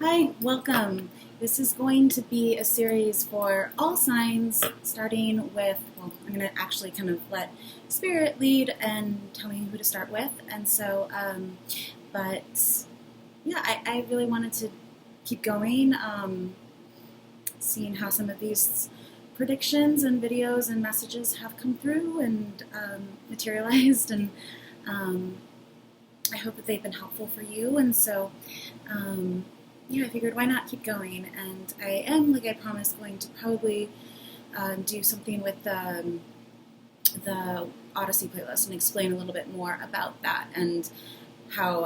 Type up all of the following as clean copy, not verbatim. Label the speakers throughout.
Speaker 1: Hi, welcome. This is going to be a series for all signs, starting with, well, I'm going to actually kind of let Spirit lead and tell me who to start with. But yeah, I really wanted to keep going, seeing how some of these predictions and videos and messages have come through and materialized, and um, I hope that they've been helpful for you. Um, yeah, I figured why not keep going. And I am, like I promised, going to probably do something with the Odyssey playlist and explain a little bit more about that and how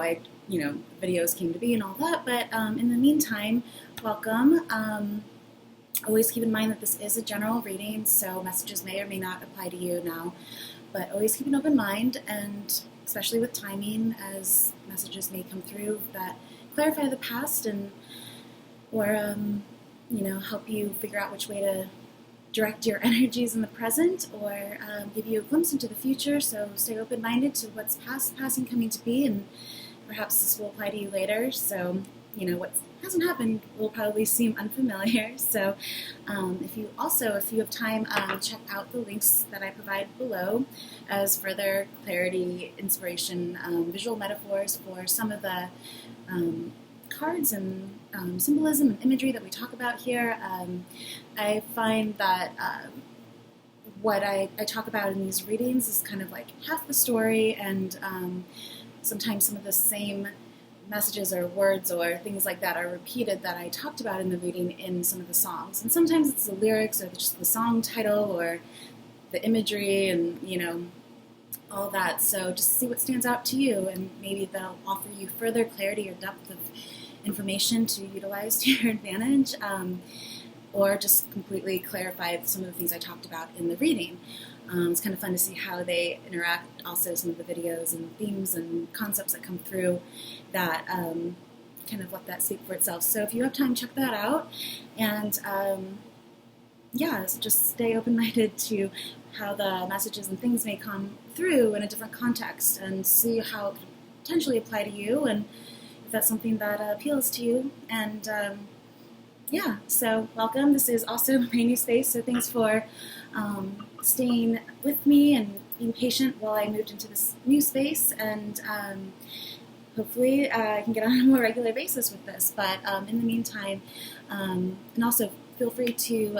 Speaker 1: videos came to be and all that. But in the meantime, welcome. Always keep in mind that this is a general reading, so messages may or may not apply to you now. But always keep an open mind, and especially with timing, as messages may come through that clarify the past or help you figure out which way to direct your energies in the present, or give you a glimpse into the future. So stay open-minded to what's past, passing, coming to be, and perhaps this will apply to you later. So what hasn't happened will probably seem unfamiliar. So if you have time, check out the links that I provide below as further clarity, inspiration, visual metaphors for some of the cards and symbolism and imagery that we talk about here. I find that what I talk about in these readings is kind of like half the story, and sometimes some of the same messages or words or things like that are repeated that I talked about in the reading in some of the songs. And sometimes it's the lyrics or just the song title or the imagery and, all that. So just see what stands out to you, and maybe that'll offer you further clarity or depth of information to utilize to your advantage, or just completely clarify some of the things I talked about in the reading. It's kind of fun to see how they interact, also some of the videos and themes and concepts that come through that kind of let that speak for itself. So if you have time, check that out. And so just stay open-minded to how the messages and things may come through in a different context, and see how it could potentially apply to you, and if that's something that appeals to you. And so welcome. This is also my new space, so thanks for staying with me and being patient while I moved into this new space, and hopefully I can get on a more regular basis with this. But in the meantime, and also feel free to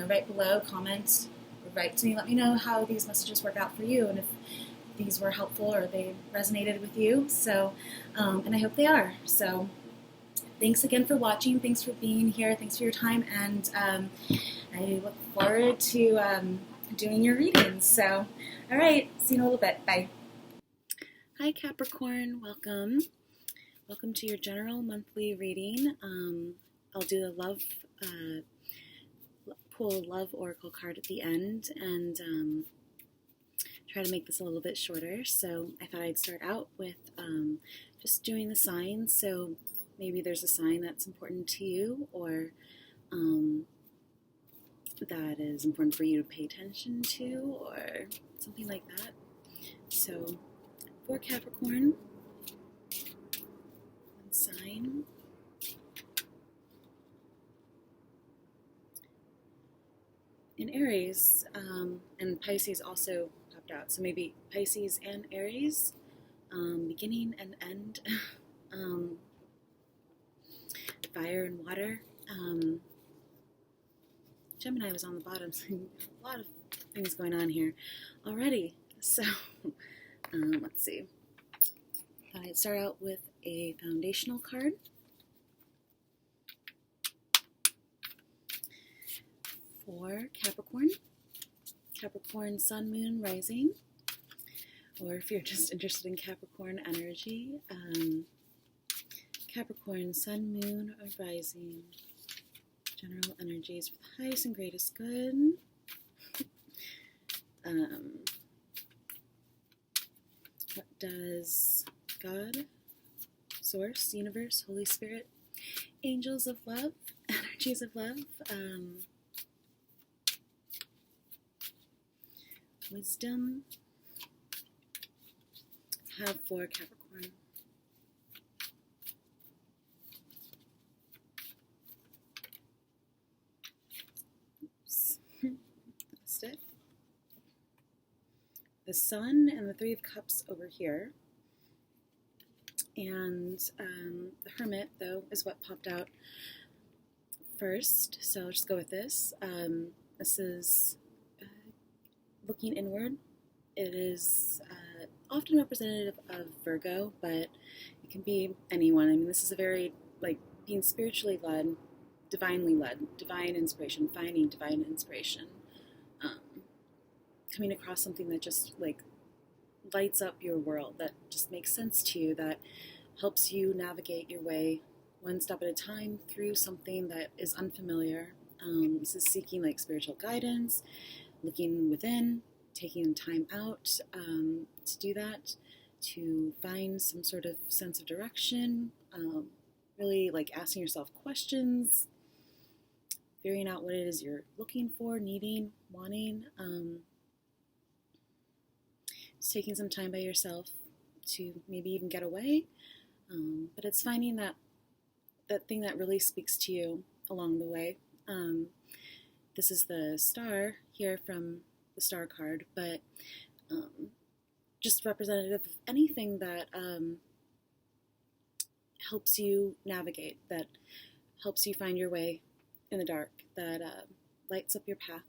Speaker 1: write below, comment, or write to me, let me know how these messages work out for you, and if these were helpful or they resonated with you. So, and I hope they are. So thanks again for watching. Thanks for being here. Thanks for your time. And I look forward to doing your readings. So, all right. See you in a little bit. Bye. Hi, Capricorn. Welcome. Welcome to your general monthly reading. I'll do a pull a love oracle card at the end, and try to make this a little bit shorter. So I thought I'd start out with just doing the signs. So maybe there's a sign that's important to you, or that is important for you to pay attention to, or something like that. So for Capricorn, one sign. In Aries, and Pisces also popped out. So maybe Pisces and Aries, beginning and end. Fire and water. Gemini was on the bottom, so a lot of things going on here already. So let's see. I'd start out with a foundational card. For Capricorn. Capricorn, Sun, Moon, Rising. Or if you're just interested in Capricorn energy, Capricorn, Sun, Moon, or Rising. General energies for the highest and greatest good. What does God, Source, Universe, Holy Spirit, Angels of Love, Energies of Love, Wisdom have for Capricorn? the Sun and the Three of Cups over here. And the Hermit, though, is what popped out first. So I'll just go with this. This is looking inward. It is often representative of Virgo, but it can be anyone. I mean, this is a very, like, being spiritually led, divinely led, divine inspiration, finding divine inspiration, coming across something that just, like, lights up your world, that just makes sense to you, that helps you navigate your way one step at a time through something that is unfamiliar. This is seeking, like, spiritual guidance, looking within, taking time out to do that, to find some sort of sense of direction, really, like, asking yourself questions, figuring out what it is you're looking for, needing, wanting, just taking some time by yourself to maybe even get away, but it's finding that thing that really speaks to you along the way. This is the star here from the star card, but just representative of anything that helps you navigate, that helps you find your way in the dark, that lights up your path,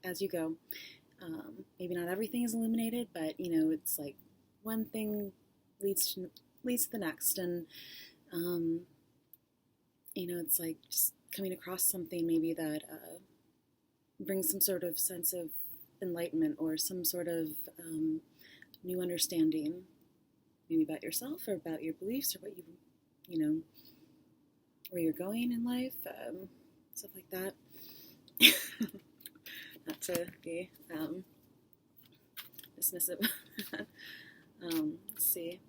Speaker 1: as you go. Maybe not everything is illuminated, but it's like one thing leads to the next, and it's like just coming across something maybe that brings some sort of sense of enlightenment or some sort of new understanding, maybe about yourself or about your beliefs or what where you're going in life, stuff like that. Not to be dismissive. Let's see.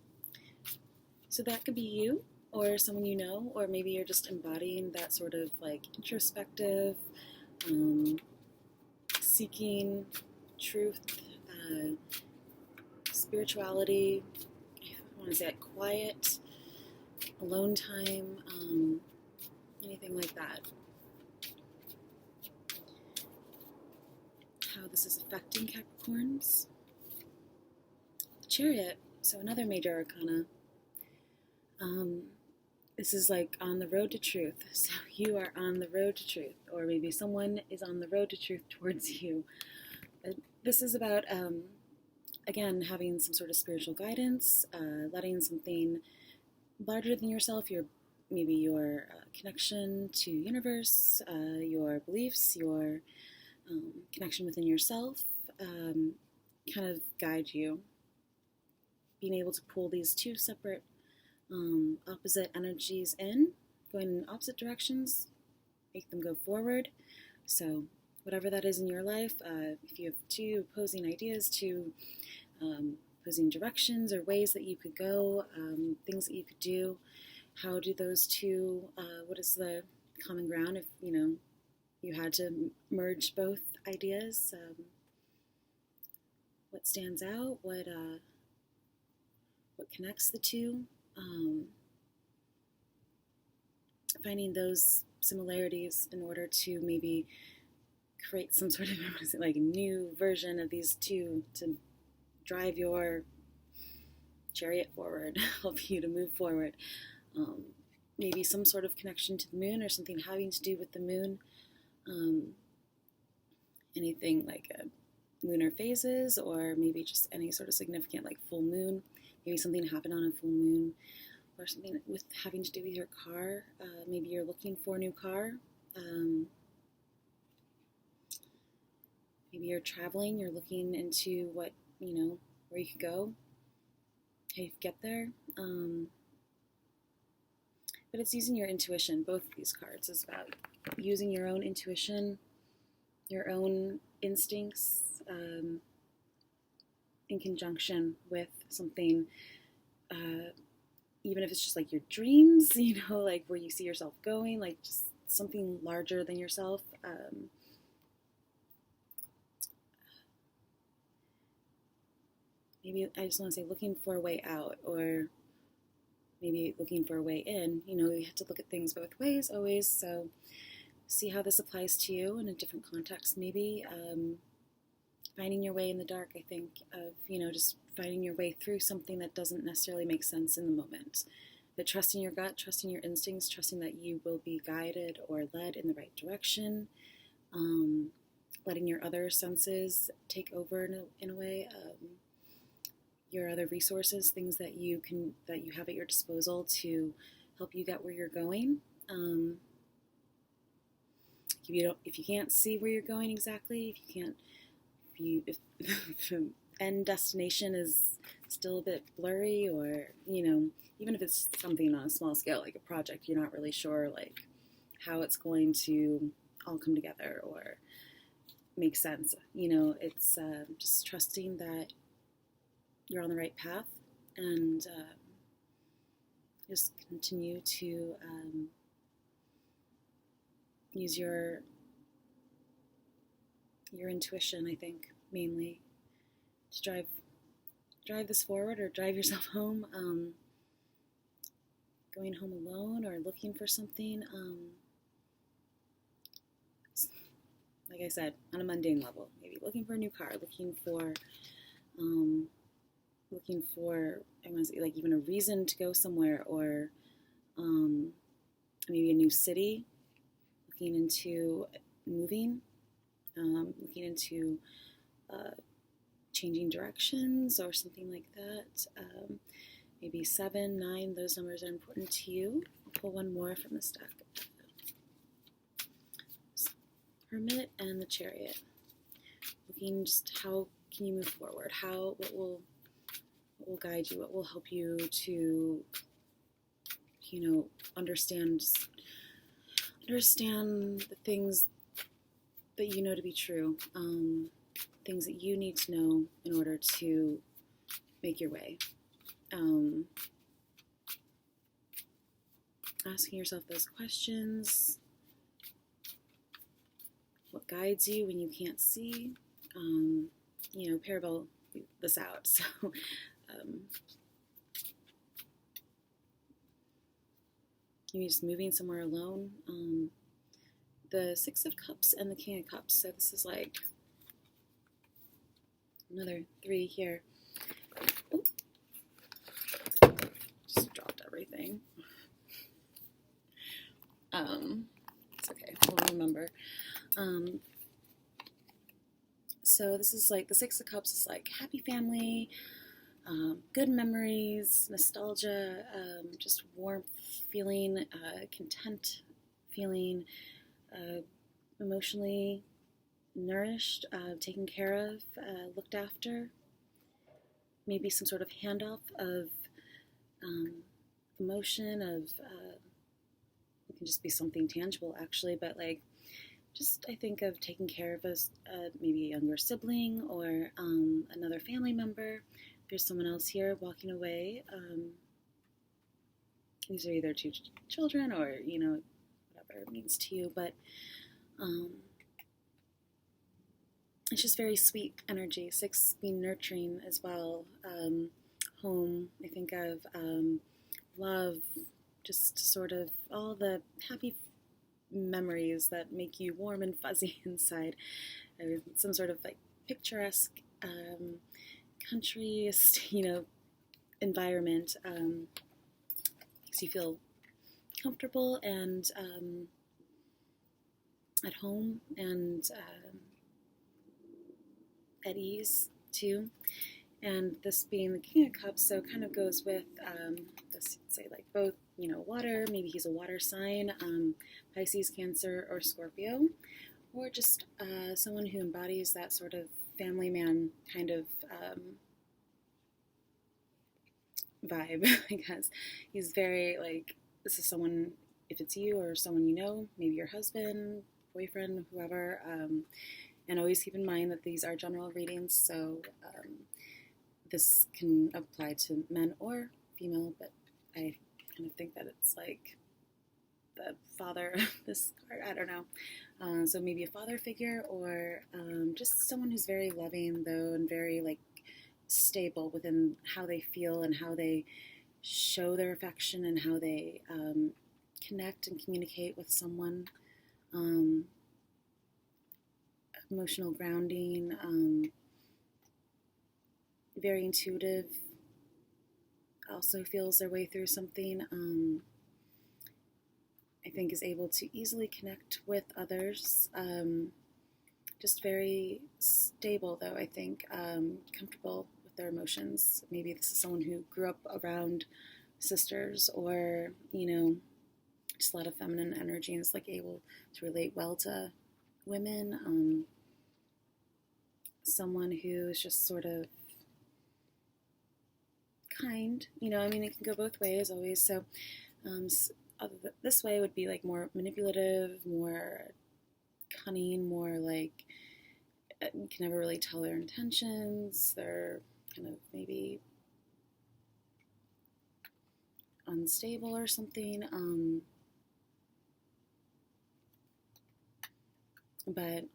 Speaker 1: So that could be you or someone you know, or maybe you're just embodying that sort of, like, introspective, seeking truth, spirituality, I want to say, like, quiet, alone time, anything like that. How this is affecting Capricorns. The Chariot, so another major arcana. This is like on the road to truth. So you are on the road to truth, or maybe someone is on the road to truth towards you. This is about, again, having some sort of spiritual guidance, letting something larger than yourself, maybe your connection to universe, your beliefs, your connection within yourself, kind of guide you. Being able to pull these two separate opposite energies in, going in opposite directions, make them go forward. So whatever that is in your life, if you have two opposing ideas, two opposing directions or ways that you could go, things that you could do, how do those two, what is the common ground if, you had to merge both ideas? What stands out? What connects the two? Finding those similarities in order to maybe create some sort of, like, a new version of these two to drive your chariot forward, help you to move forward. Maybe some sort of connection to the moon or something having to do with the moon. Anything like lunar phases, or maybe just any sort of significant, like, full moon. Maybe something happened on a full moon, or something with having to do with your car. Maybe you're looking for a new car. Maybe you're traveling, you're looking into what, where you could go, how you could get there. But it's using your intuition. Both of these cards is about using your own intuition, your own instincts, in conjunction with something, even if it's just like your dreams, like where you see yourself going, like just something larger than yourself. Maybe I just want to say looking for a way out, or maybe looking for a way in. You have to look at things both ways always, so see how this applies to you in a different context maybe. finding your way in the dark, I think, of, just finding your way through something that doesn't necessarily make sense in the moment. But trusting your gut, trusting your instincts, trusting that you will be guided or led in the right direction, letting your other senses take over in a way, your other resources, things that you have at your disposal to help you get where you're going. If you can't see where you're going exactly, if the end destination is still a bit blurry, or even if it's something on a small scale like a project, you're not really sure like how it's going to all come together or make sense. It's just trusting that you're on the right path, and just continue to use your intuition, I think, mainly to drive this forward, or drive yourself home. Going home alone or looking for something, like I said, on a mundane level, maybe looking for a new car, looking for I want to say, like, even a reason to go somewhere, or maybe a new city, looking into moving, looking into changing directions or something like that. Maybe 7, 9, those numbers are important to you. I'll pull one more from the stack. Hermit and the Chariot. Looking just how can you move forward? What will guide you? What will help you to, understand the things that you know to be true, things that you need to know in order to make your way. Asking yourself those questions. What guides you when you can't see? Parable this out. So, you're just moving somewhere alone. The Six of Cups and the King of Cups. So this is like another 3 here. Oh. Just dropped everything. It's okay. We'll remember. So this is like the Six of Cups is like happy family, good memories, nostalgia, just warmth feeling, content feeling, emotionally nourished, taken care of, looked after. Maybe some sort of handoff of emotion, of it can just be something tangible actually, but like just I think of taking care of maybe a younger sibling or another family member. There's someone else here walking away. These are either 2 children or, whatever it means to you, but it's just very sweet energy. 6 being nurturing as well. Home, I think of love, just sort of all the happy memories that make you warm and fuzzy inside. Some sort of like picturesque country, environment. Makes you feel comfortable and at home and at ease too. And this being the King of Cups, so kind of goes with this, say like both, water, maybe he's a water sign, Pisces, Cancer, or Scorpio, or just someone who embodies that sort of family man kind of vibe, I guess. He's very like, this is someone, if it's you or someone maybe your husband, boyfriend, whoever, and always keep in mind that these are general readings, so this can apply to men or female, but I kind of think that it's like the father of this card, I don't know. So maybe a father figure, or just someone who's very loving though, and very like stable within how they feel and how they show their affection and how they connect and communicate with someone. Emotional grounding, very intuitive, also feels their way through something. I think is able to easily connect with others. Just very stable, though, I think. Comfortable with their emotions. Maybe this is someone who grew up around sisters, or, just a lot of feminine energy and is like able to relate well to women. Someone who is just sort of kind, it can go both ways always. So this way would be like more manipulative, more cunning, more like you can never really tell their intentions. They're kind of maybe unstable or something. But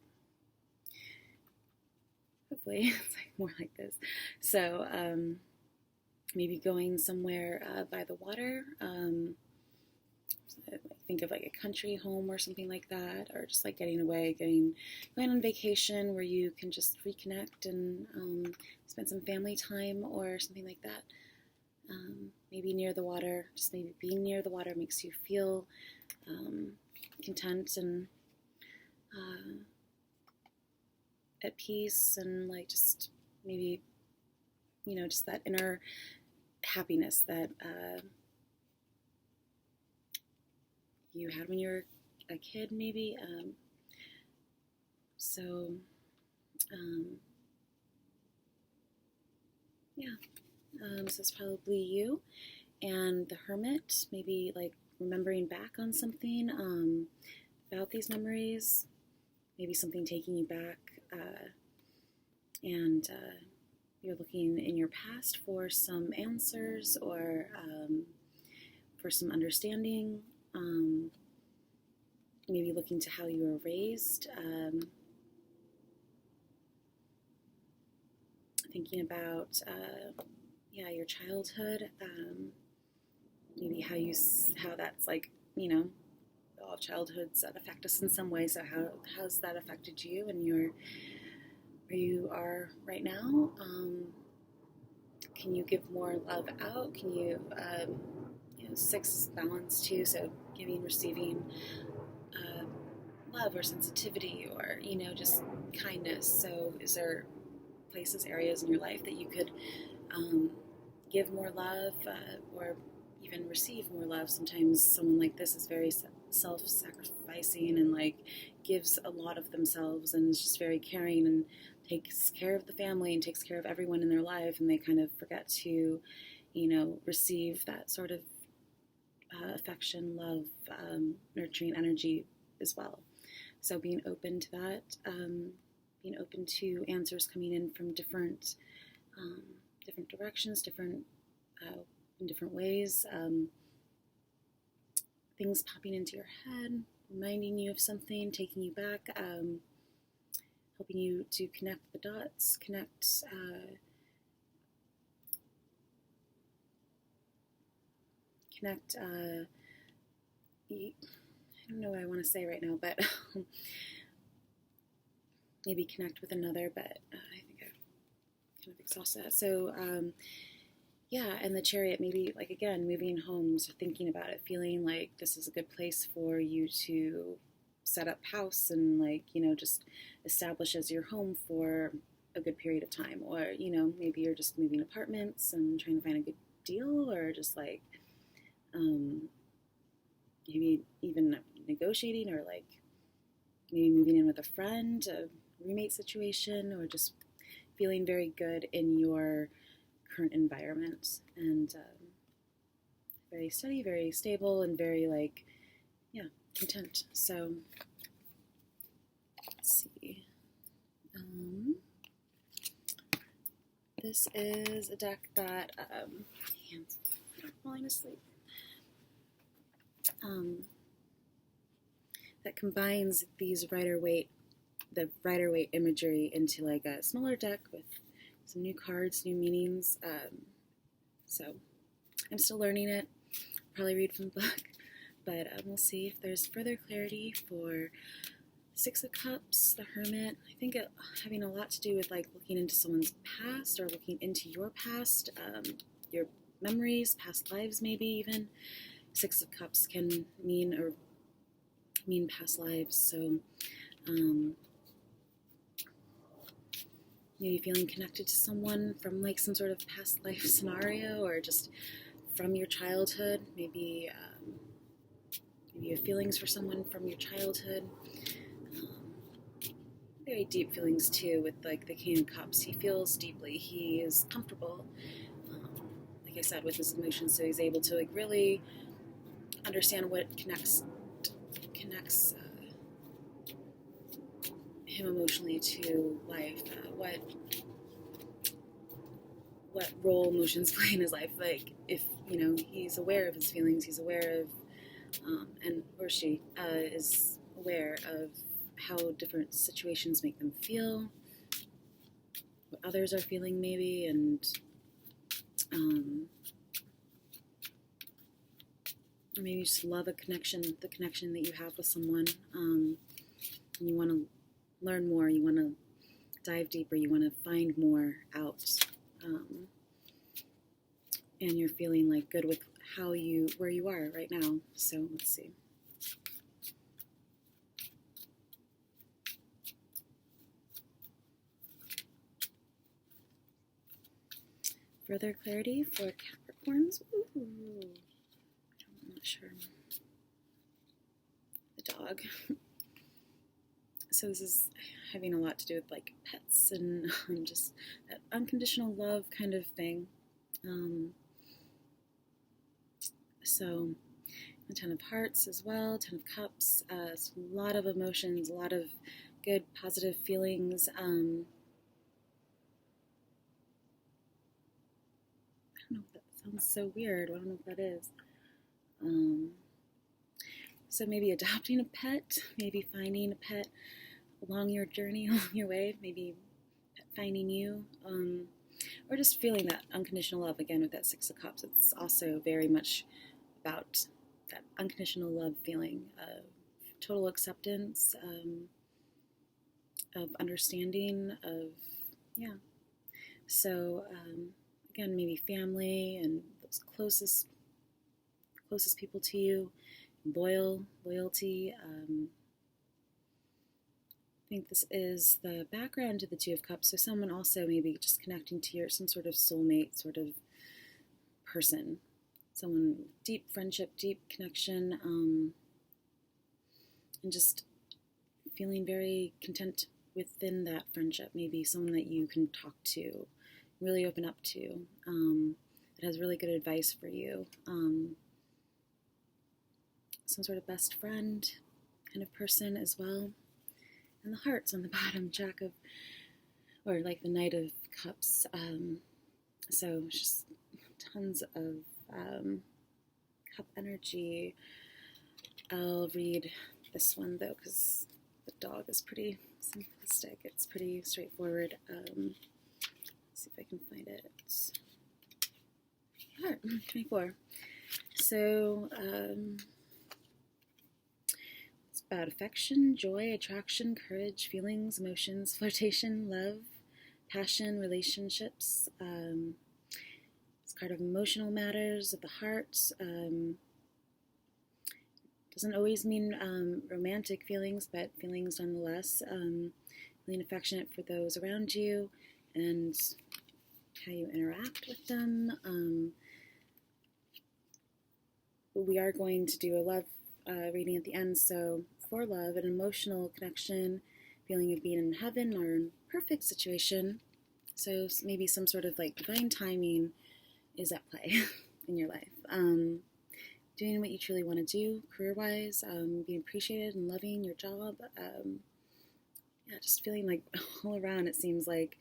Speaker 1: hopefully it's like more like this. So maybe going somewhere by the water. Think of like a country home or something like that, or just like getting away, going on vacation where you can just reconnect and spend some family time or something like that. Maybe near the water. Just maybe being near the water makes you feel content and at peace, and like just maybe just that inner happiness that you had when you were a kid, maybe. So it's probably you. And the Hermit, maybe like remembering back on something about these memories, maybe something taking you back, and you're looking in your past for some answers or for some understanding. Maybe looking to how you were raised, thinking about your childhood, maybe how that's like, all childhoods that affect us in some way. So how's that affected you and where you are right now? Can you give more love out? Can you 6 is balance too, so giving, receiving love or sensitivity or, just kindness. So is there places, areas in your life that you could give more love or even receive more love? Sometimes someone like this is very self-sacrificing and like gives a lot of themselves and is just very caring and takes care of the family and takes care of everyone in their life, and they kind of forget to, receive that sort of affection, love, nurturing energy as well. So being open to that, being open to answers coming in from different directions, in different ways, things popping into your head, reminding you of something, taking you back, helping you to connect the dots, I don't know what I want to say right now, but maybe connect with another, but I think I've kind of exhausted that. So, and the Chariot, maybe like again, moving homes, or thinking about it, feeling like this is a good place for you to set up house and like, just establish as your home for a good period of time. Or, maybe you're just moving apartments and trying to find a good deal, or just like, maybe even negotiating, or like maybe moving in with a friend, a roommate situation, or just feeling very good in your current environment, and very steady, very stable, and very like, content. So let's see. This is a deck that hands falling asleep. That combines the Rider-Waite imagery into like a smaller deck with some new cards, new meanings. So I'm still learning it. Probably read from the book, but we'll see if there's further clarity for Six of Cups, the Hermit, I think it having a lot to do with like looking into someone's past or looking into your past, your memories, past lives maybe even. Six of Cups can mean past lives, so maybe feeling connected to someone from like some sort of past life scenario or just from your childhood. Maybe you have feelings for someone from your childhood. Very deep feelings too with like the King of Cups. He feels deeply. He is comfortable, like I said, with his emotions, so he's able to like really understand what connects him emotionally to life. What role emotions play in his life. Like if he's aware of his feelings, he's aware of or she is aware of how different situations make them feel, what others are feeling maybe, and or maybe you just love the connection that you have with someone, and you want to learn more, you want to dive deeper, you want to find more out, and you're feeling like good with where you are right now. So let's see. Further clarity for Capricorns. Ooh, I'm not sure. The dog. So this is having a lot to do with like pets and just that unconditional love kind of thing. So the Ten of Hearts as well, Ten of Cups, so a lot of emotions, a lot of good positive feelings. I don't know if that sounds so weird. I don't know what that is. So maybe adopting a pet, maybe finding a pet along your journey, along your way, maybe pet finding you, or just feeling that unconditional love. Again, with that Six of Cups, it's also very much about that unconditional love feeling of total acceptance, of understanding, of, yeah. So, again, maybe family and those closest people to you, loyalty. I think this is the background to the Two of Cups. So someone also maybe just connecting to some sort of soulmate sort of person. Someone, deep friendship, deep connection, and just feeling very content within that friendship. Maybe someone that you can talk to, really open up to, that has really good advice for you. Some sort of best friend kind of person as well. And the Hearts on the bottom, or like the Knight of Cups. So just tons of cup energy. I'll read this one though, because the dog is pretty simplistic. It's pretty straightforward. Let's see if I can find it. Heart 24. So it's about affection, joy, attraction, courage, feelings, emotions, flirtation, love, passion, relationships. It's card of emotional matters of the heart. Doesn't always mean romantic feelings, but feelings nonetheless. Feeling affectionate for those around you and how you interact with them. We are going to do a love reading at the end, so for love, an emotional connection, feeling of being in heaven or in perfect situation. So maybe some sort of like divine timing is at play in your life. Doing what you truly want to do career-wise, being appreciated and loving your job. Just feeling like all around it seems like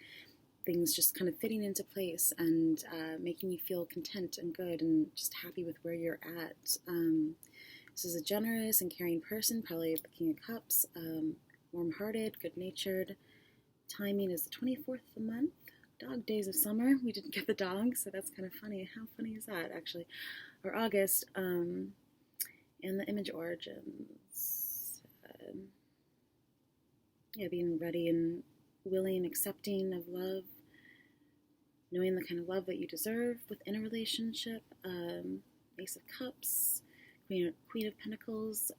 Speaker 1: things just kind of fitting into place and making you feel content and good and just happy with where you're at. This is a generous and caring person, probably the King of Cups, warm-hearted, good-natured. Timing is the 24th of the month. Dog days of summer. We didn't get the dog, so that's kind of funny. How funny is that, actually? Or August. And the image origins. yeah, being ready and willing, accepting of love, knowing the kind of love that you deserve within a relationship. Ace of Cups, Queen of Pentacles,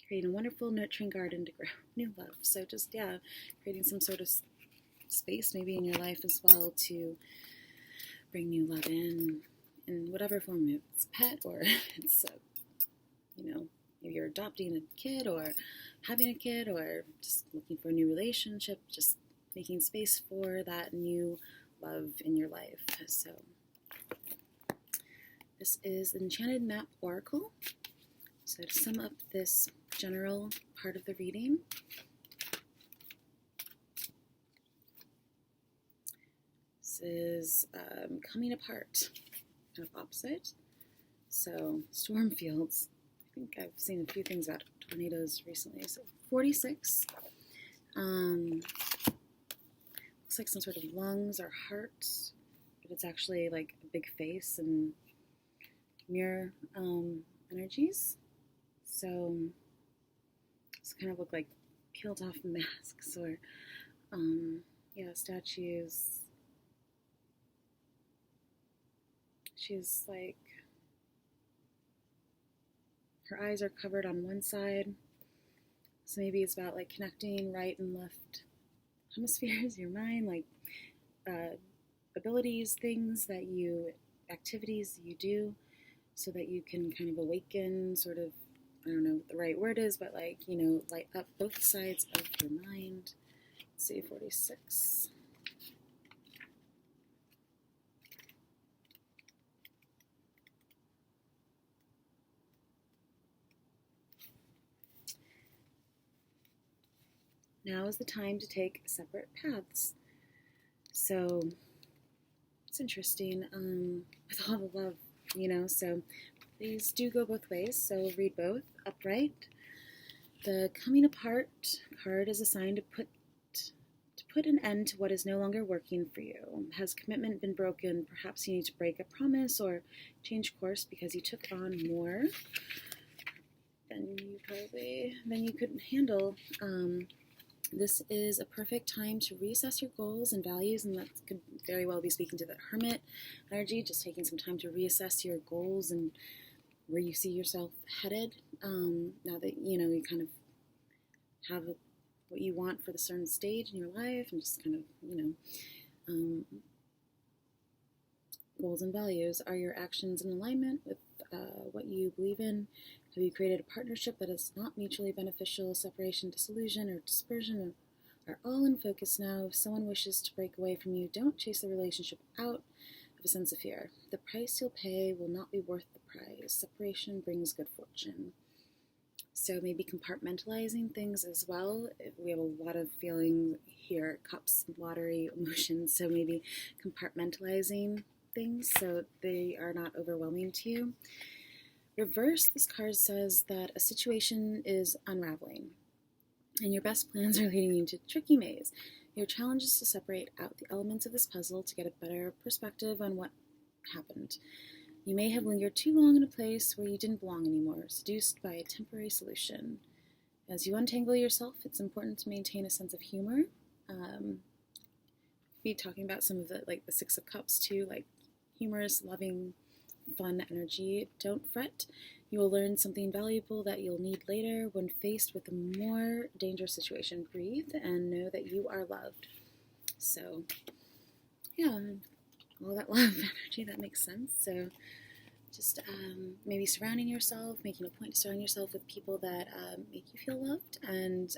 Speaker 1: creating a wonderful, nurturing garden to grow new love. So just, yeah, creating some sort of space maybe in your life as well to bring new love in whatever form. If it's a pet, or it's, maybe you're adopting a kid or having a kid, or just looking for a new relationship, just making space for that new love in your life. So this is the Enchanted Map Oracle. So to sum up this general part of the reading, this is coming apart, kind of opposite. So storm fields. I think I've seen a few things about tornadoes recently. So 46. Looks like some sort of lungs or heart, but it's actually like a big face and mirror energies. So it's kind of look like peeled off masks or statues. She's like, her eyes are covered on one side, so maybe it's about like connecting right and left hemispheres, your mind, like abilities, activities you do, so that you can kind of awaken, sort of, I don't know what the right word is, but like, light up both sides of your mind. Let's see, 46. Now is the time to take separate paths. So it's interesting with all the love, so these do go both ways. So we'll read both. Upright. The coming apart card is a sign to put an end to what is no longer working for you. Has commitment been broken? Perhaps you need to break a promise or change course because you took on more than you could handle. This is a perfect time to reassess your goals and values, and that could very well be speaking to that Hermit energy, just taking some time to reassess your goals and where you see yourself headed. Now that, you kind of have what you want for the certain stage in your life, and just kind of, goals and values. Are your actions in alignment with what you believe in? Have you created a partnership that is not mutually beneficial? Separation, disillusion, or dispersion are all in focus now. If someone wishes to break away from you, don't chase the relationship out of a sense of fear. The price you'll pay will not be worth the prize. Separation brings good fortune. So maybe compartmentalizing things as well. We have a lot of feeling here, cups, watery emotions, so maybe compartmentalizing things so they are not overwhelming to you. Reverse, this card says that a situation is unraveling and your best plans are leading you into a tricky maze. Your challenge is to separate out the elements of this puzzle to get a better perspective on what happened. You may have lingered too long in a place where you didn't belong anymore, seduced by a temporary solution. As you untangle yourself, it's important to maintain a sense of humor. Be talking about some of the Six of Cups too, like humorous, loving, fun energy. Don't fret. You will learn something valuable that you'll need later when faced with a more dangerous situation. Breathe and know that you are loved. So, yeah, all that love energy, that makes sense. So, just maybe surrounding yourself, making a point to surround yourself with people that make you feel loved and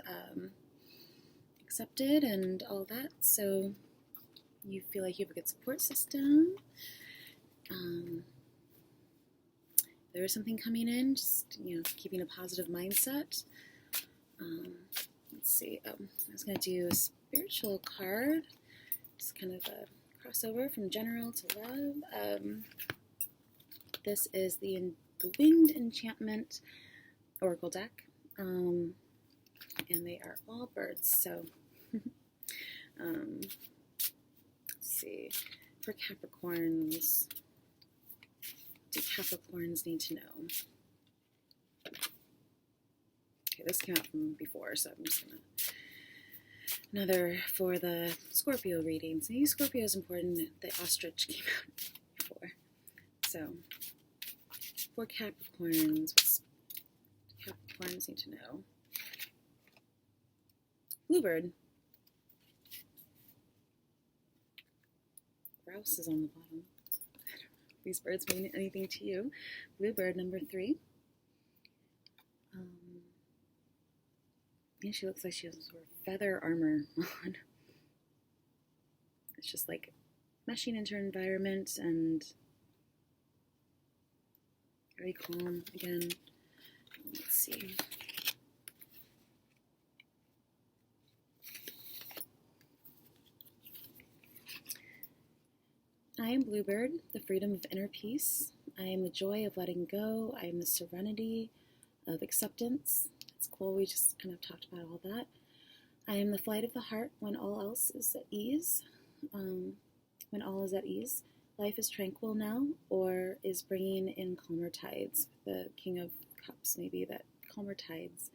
Speaker 1: accepted and all that. So, you feel like you have a good support system. There is something coming in, just, keeping a positive mindset. Let's see, I was going to do a spiritual card, just kind of a crossover from general to love. This is the Winged Enchantment Oracle deck, and they are all birds, so let's see, for Capricorns, do Capricorns need to know? Okay, this came out from before, so I'm just gonna another for the Scorpio reading. So you Scorpio is important. The ostrich came out before. So for Capricorns, what Capricorns need to know? Bluebird. Grouse is on the bottom. I don't know if these birds mean anything to you. Bluebird, number 3. Yeah, she looks like she has sort of feather armor on. It's just like meshing into her environment and very calm again. Let's see. I am Bluebird, the freedom of inner peace. I am the joy of letting go. I am the serenity of acceptance. It's cool, we just kind of talked about all that. I am the flight of the heart when all else is at ease. When all is at ease. Life is tranquil now, or is bringing in calmer tides. The King of Cups, maybe, that calmer tides.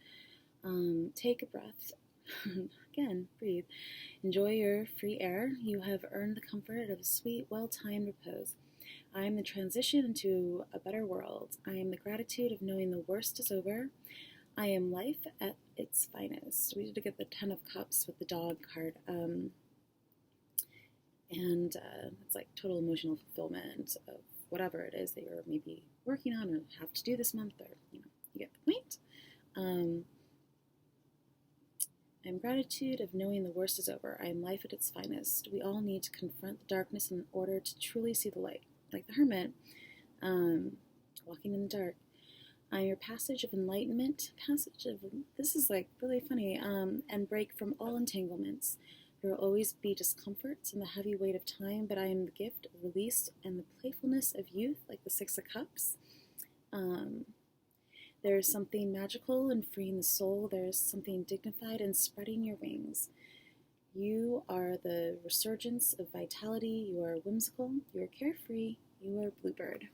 Speaker 1: Take a breath. Again, breathe. Enjoy your free air. You have earned the comfort of sweet, well-timed repose. I am the transition into a better world. I am the gratitude of knowing the worst is over. I am life at its finest. We did get the 10 of Cups with the dog card. And it's like total emotional fulfillment of whatever it is that you're maybe working on or have to do this month, or, you get the point. I'm gratitude of knowing the worst is over. I am life at its finest. We all need to confront the darkness in order to truly see the light. Like the hermit, walking in the dark. I am your passage of enlightenment. This is like really funny, and break from all entanglements. There will always be discomforts and the heavy weight of time, but I am the gift of release and the playfulness of youth, like the 6 of Cups. There is something magical in freeing the soul. There is something dignified in spreading your wings. You are the resurgence of vitality. You are whimsical. You are carefree. You are Bluebird.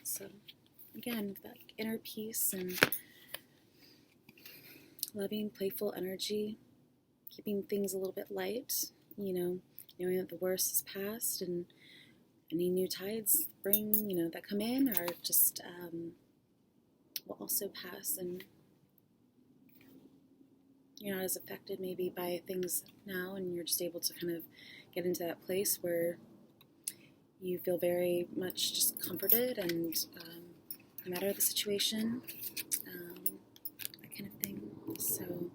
Speaker 1: So, again, that inner peace and loving, playful energy, keeping things a little bit light, knowing that the worst is past and any new tides that come in are just will also pass, and you're not as affected maybe by things now, and you're just able to kind of get into that place where you feel very much just comforted and no matter the situation, that kind of thing. So,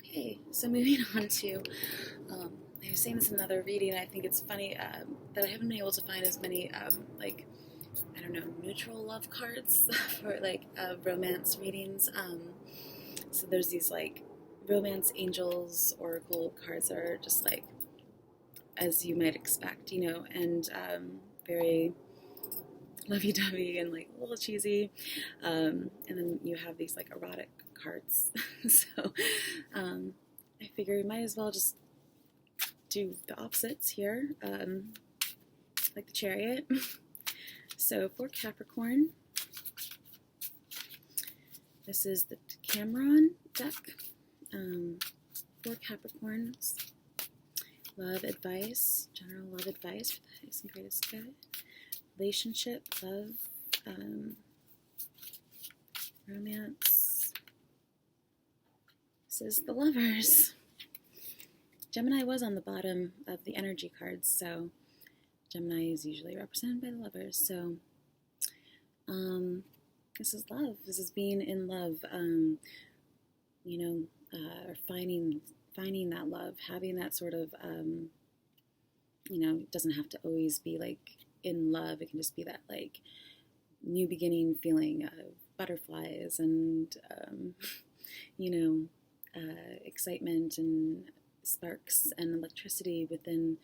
Speaker 1: okay, so moving on to, I was saying this in another reading, I think it's funny that I haven't been able to find as many, neutral love cards for romance readings. So there's these romance angels oracle cards that are just as you might expect, and very lovey-dovey and a little cheesy. And then you have these erotic cards. So I figure we might as well just do the opposites here, like the Chariot. So for Capricorn, this is the Cameron deck. For Capricorns, love advice, general love advice for the highest and greatest good. Relationship, love, romance. This is the Lovers. Gemini was on the bottom of the energy cards, so Gemini is usually represented by the Lovers. So this is love. This is being in love, or finding that love, having that sort of, it doesn't have to always be in love. It can just be that new beginning feeling of butterflies and, excitement and sparks and electricity within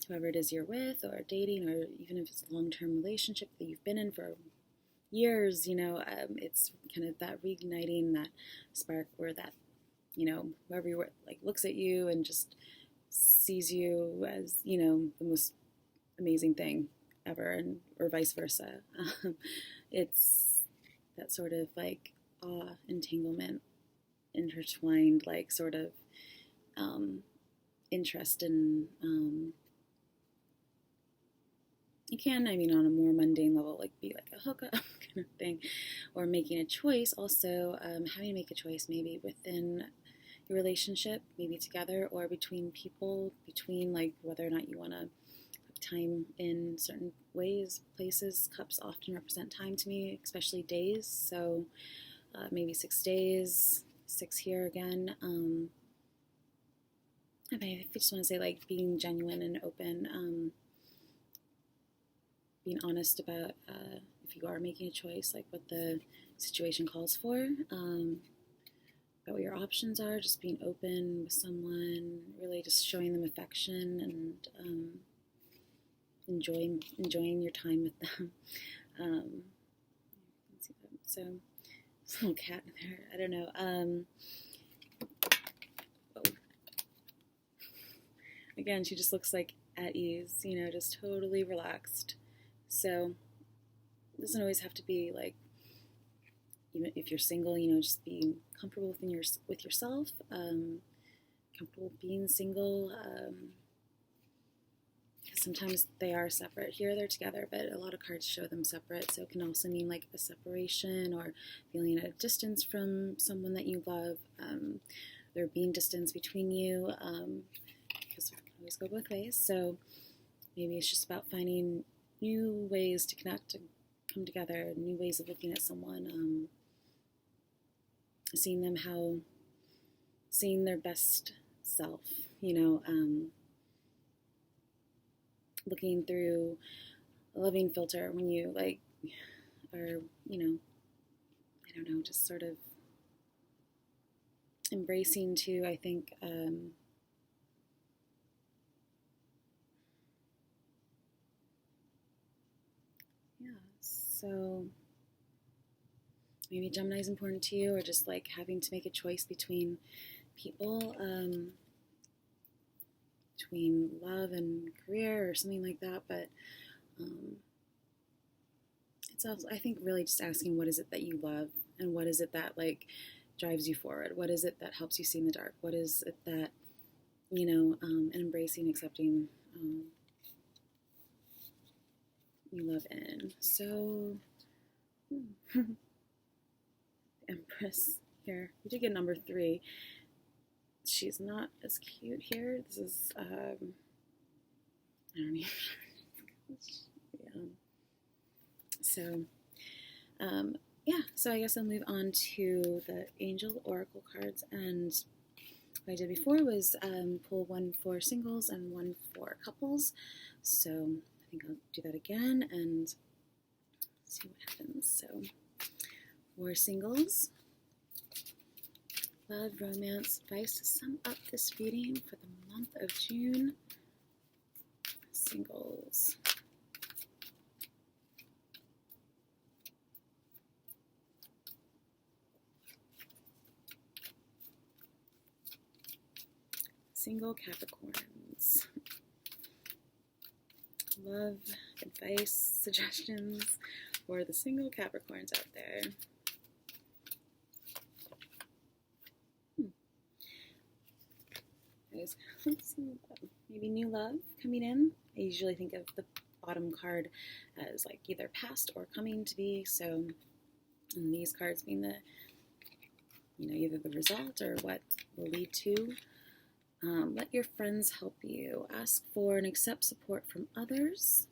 Speaker 1: whoever it is you're with, or dating, or even if it's a long-term relationship that you've been in for years, it's kind of that reigniting that spark where that, whoever you're with, looks at you and just sees you as, the most amazing thing ever, and or vice versa. It's that sort of like awe, entanglement, intertwined, like sort of interest in, it can, I mean, on a more mundane level, like be like a hookup kind of thing, or making a choice. Also, having to make a choice maybe within your relationship, maybe together or between people, between like whether or not you want to put time in certain ways, places. Cups often represent time to me, especially days. So maybe 6 days, 6 here again. I just want to say like being genuine and open, being honest about if you are making a choice, like what the situation calls for, about what your options are, just being open with someone, really just showing them affection and enjoying your time with them. So, this little cat in there, I don't know. Again, she just looks like at ease, you know, just totally relaxed. So, it doesn't always have to be like, even if you're single, you know, just being comfortable with yourself, comfortable being single. Because sometimes they are separate. Here they're together, but a lot of cards show them separate. So it can also mean like a separation or feeling at a distance from someone that you love. There being distance between you, because it can always go both ways. So maybe it's just about finding new ways to connect and come together, new ways of looking at someone, seeing their best self, you know, looking through a loving filter when you like are, you know, I don't know, just sort of embracing too, I think, so maybe Gemini is important to you, or just like having to make a choice between people, between love and career or something like that. But it's also, I think, really just asking what is it that you love and what is it that like drives you forward? What is it that helps you see in the dark? What is it that, you know, and embracing, accepting you love in. So, Empress here. We did get number 3. She's not as cute here. This is, I don't know. Yeah. So, yeah, so I guess I'll move on to the Angel Oracle cards. And what I did before was pull 1 for singles and 1 for couples. So I think I'll do that again and see what happens. So for singles, love, romance, advice to sum up this reading for the month of June. Singles. Single Capricorns. Love, advice, suggestions for the single Capricorns out there. Let's see, maybe new love coming in. I usually think of the bottom card as like either past or coming to be. So, and these cards being the, you know, either the result or what will lead to. Let your friends help you. Ask for and accept support from others.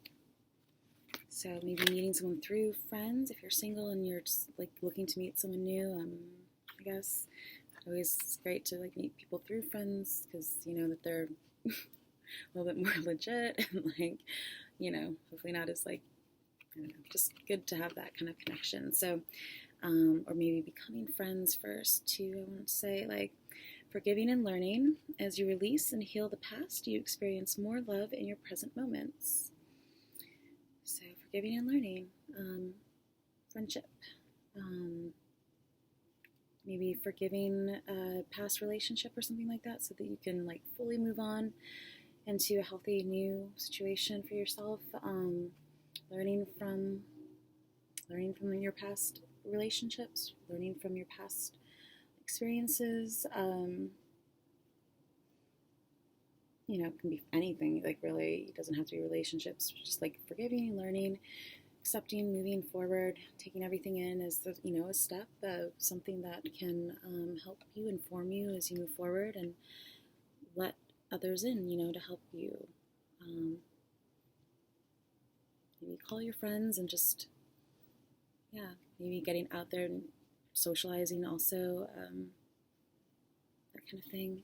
Speaker 1: So maybe meeting someone through friends. If you're single and you're just like looking to meet someone new, I guess always great to like meet people through friends because you know that they're a little bit more legit and like, you know, hopefully not as like, I don't know, just good to have that kind of connection. So, or maybe becoming friends first too. I want to say like, forgiving and learning. As you release and heal the past, you experience more love in your present moments. So, forgiving and learning. Friendship. Maybe forgiving a past relationship or something like that so that you can like fully move on into a healthy new situation for yourself. Learning from your past relationships, learning from your past experiences. It can be anything, like really, it doesn't have to be relationships, just like forgiving, learning, accepting, moving forward, taking everything in as a step of something that can help you, inform you as you move forward, and let others in, to help you. Maybe call your friends and just, maybe getting out there and socializing also, that kind of thing.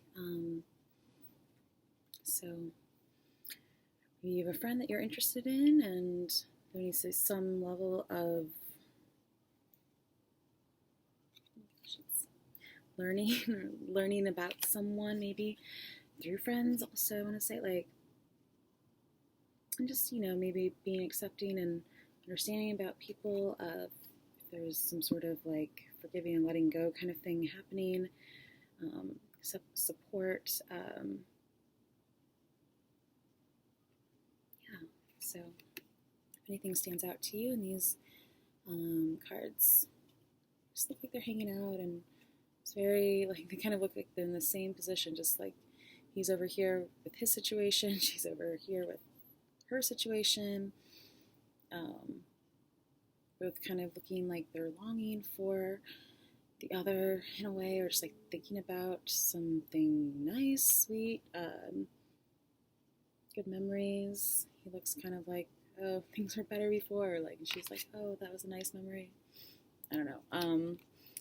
Speaker 1: So maybe you have a friend that you're interested in, and there needs to be some level of learning about someone, maybe through friends. Also, I want to say, like, and just, maybe being accepting and understanding about people. If there's some sort of like forgiving and letting go kind of thing happening, support. So if anything stands out to you in these cards, just look like they're hanging out, and it's very, like, they kind of look like they're in the same position, just like he's over here with his situation, she's over here with her situation, both kind of looking like they're longing for the other in a way, or just like thinking about something nice, sweet, good memories. He looks kind of like, oh, things were better before, like, and she's like, oh, that was a nice memory. I don't know.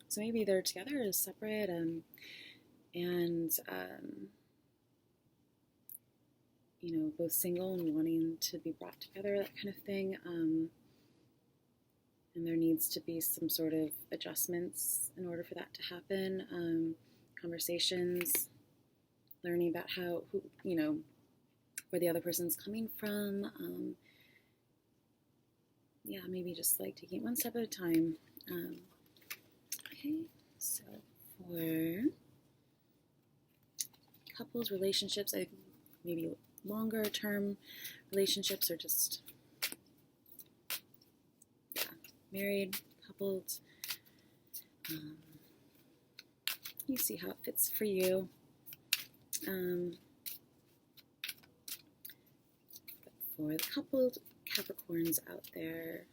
Speaker 1: So maybe they're together or separate, and both single and wanting to be brought together, that kind of thing. And there needs to be some sort of adjustments in order for that to happen. Conversations, learning about where the other person's coming from. Maybe just like taking it one step at a time. Okay, so for couples, relationships, maybe longer term relationships, or just married, coupled. You see how it fits for you. But for the coupled Capricorns out there,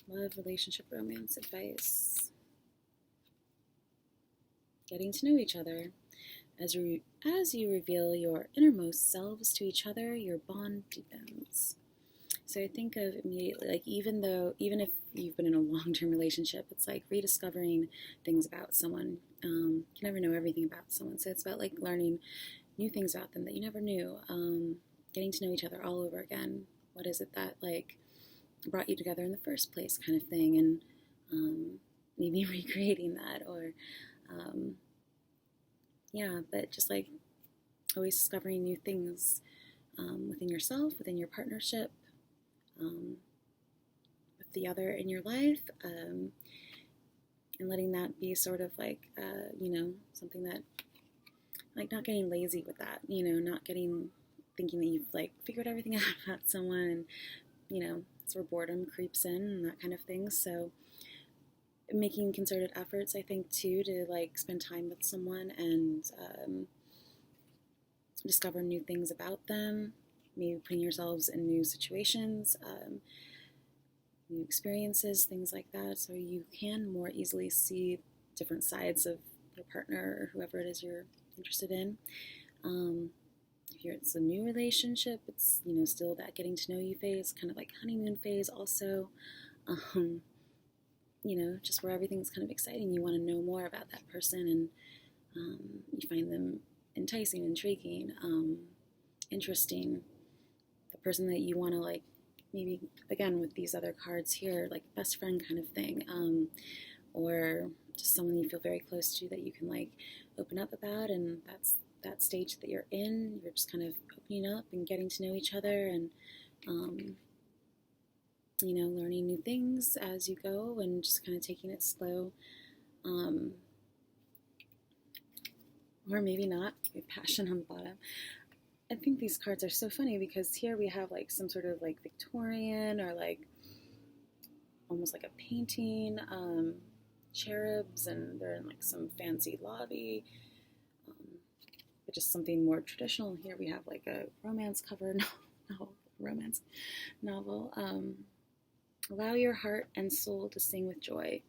Speaker 1: love, relationship, romance, advice, getting to know each other. As you reveal your innermost selves to each other, your bond deepens. So I think of immediately, like, even if you've been in a long-term relationship, it's like rediscovering things about someone. You can never know everything about someone, so it's about like learning new things about them that you never knew. Getting to know each other all over again. What is it that like brought you together in the first place, kind of thing, and maybe recreating that, or but just like always discovering new things within yourself, within your partnership, with the other in your life, and letting that be sort of like, something that, like, not getting lazy with that, not thinking that you've like figured everything out about someone, and, it's where boredom creeps in and that kind of thing. So making concerted efforts, I think, too, to like spend time with someone and discover new things about them, maybe putting yourselves in new situations, new experiences, things like that, so you can more easily see different sides of your partner or whoever it is you're interested in. If it's a new relationship, it's, still that getting to know you phase, kind of like honeymoon phase also. Just where everything's kind of exciting. You want to know more about that person, and you find them enticing, intriguing, interesting. The person that you want to, like, maybe, again, with these other cards here, like best friend kind of thing, or just someone you feel very close to that you can, like, open up about, and that's that stage that you're in. You're just kind of opening up and getting to know each other, and learning new things as you go, and just kind of taking it slow, or maybe not, with passion on the bottom. I think these cards are so funny because here we have like some sort of like Victorian, or like
Speaker 2: almost like a painting, cherubs, and they're in like some fancy lobby, but just something more traditional. Here we have like a romance cover, romance novel. Allow your heart and soul to sing with joy.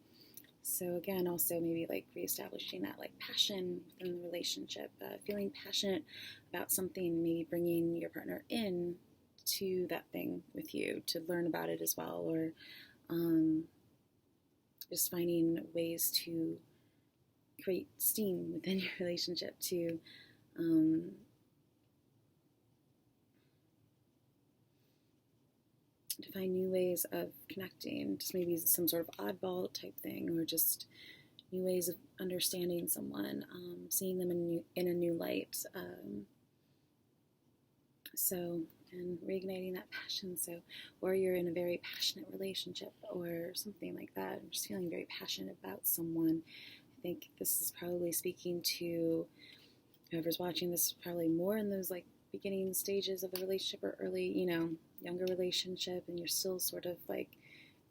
Speaker 2: So again, also maybe like reestablishing that like passion within the relationship, feeling passionate about something, maybe bringing your partner in to that thing with you to learn about it as well, or just finding ways to create steam within your relationship to find new ways of connecting, just maybe some sort of oddball type thing, or just new ways of understanding someone, seeing them in a new light. And reigniting that passion. So, or you're in a very passionate relationship or something like that, and just feeling very passionate about someone. I think this is probably speaking to whoever's watching this, probably more in those like beginning stages of the relationship or early, younger relationship, and you're still sort of like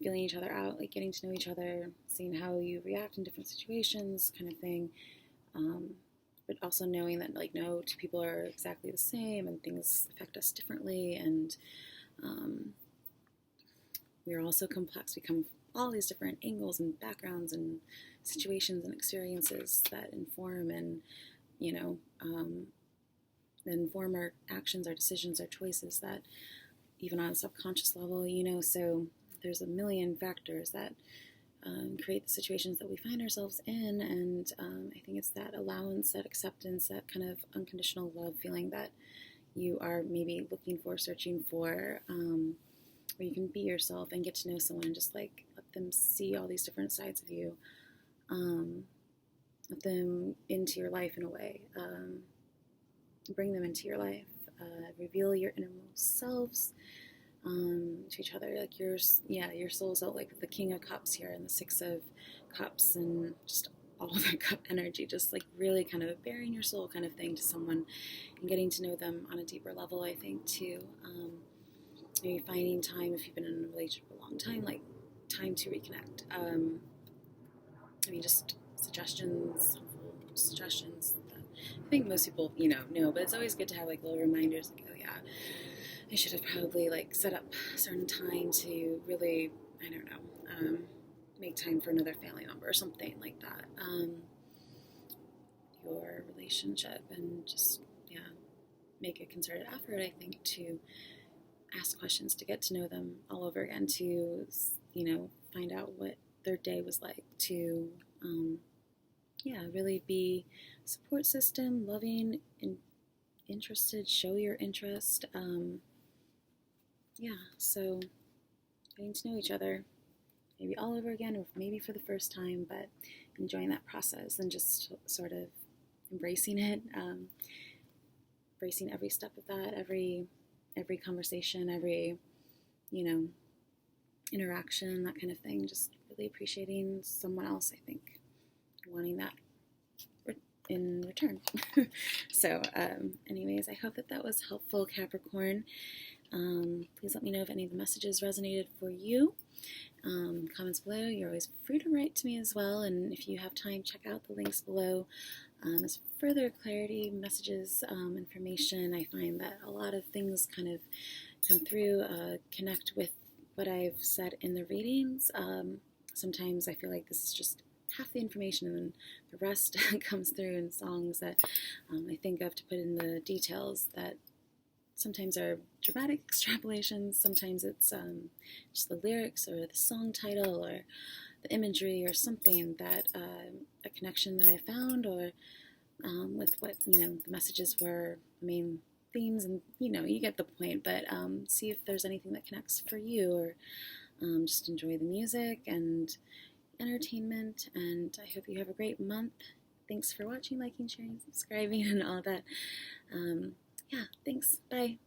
Speaker 2: feeling each other out, like getting to know each other, seeing how you react in different situations, kind of thing. But also knowing that like no two people are exactly the same, and things affect us differently, and we're also complex. We come from all these different angles and backgrounds and situations and experiences that inform and inform our actions, our decisions, our choices, that even on a subconscious level, so there's a million factors that create the situations that we find ourselves in, and I think it's that allowance, that acceptance, that kind of unconditional love feeling that you are maybe looking for, searching for, where you can be yourself and get to know someone and just like let them see all these different sides of you, let them into your life in a way, bring them into your life, reveal your innermost selves to each other, like your soul self, like the King of Cups here and the Six of Cups, and just all the cup energy, just like really kind of bearing your soul kind of thing to someone and getting to know them on a deeper level, I think, too. Maybe finding time, if you've been in a relationship for a long time, like time to reconnect. Just suggestions that I think most people, know, but it's always good to have like little reminders, like, oh yeah, I should have probably like set up a certain time to really, I don't know, make time for another family member or something like that. Your relationship, and just, make a concerted effort, I think, to ask questions, to get to know them all over again, to, find out what their day was like, to, really be a support system, loving, and interested, show your interest. So getting to know each other, maybe all over again, or maybe for the first time, but enjoying that process and just sort of embracing it, embracing every step of that, every conversation, every, interaction, that kind of thing, just really appreciating someone else, I think, wanting that in return. So anyways, I hope that was helpful, Capricorn. Please let me know if any of the messages resonated for you. Comments below. You're always free to write to me as well, and if you have time, check out the links below. As further clarity, messages, information, I find that a lot of things kind of come through, connect with what I've said in the readings. Sometimes I feel like this is just half the information, and then the rest comes through in songs that I think of to put in the details that sometimes are dramatic extrapolations, sometimes it's just the lyrics or the song title or the imagery or something that a connection that I found, or with what the messages were, the main themes, and you get the point. But see if there's anything that connects for you, or just enjoy the music and entertainment. And I hope you have a great month. Thanks for watching, liking, sharing, subscribing, and all that. Thanks. Bye.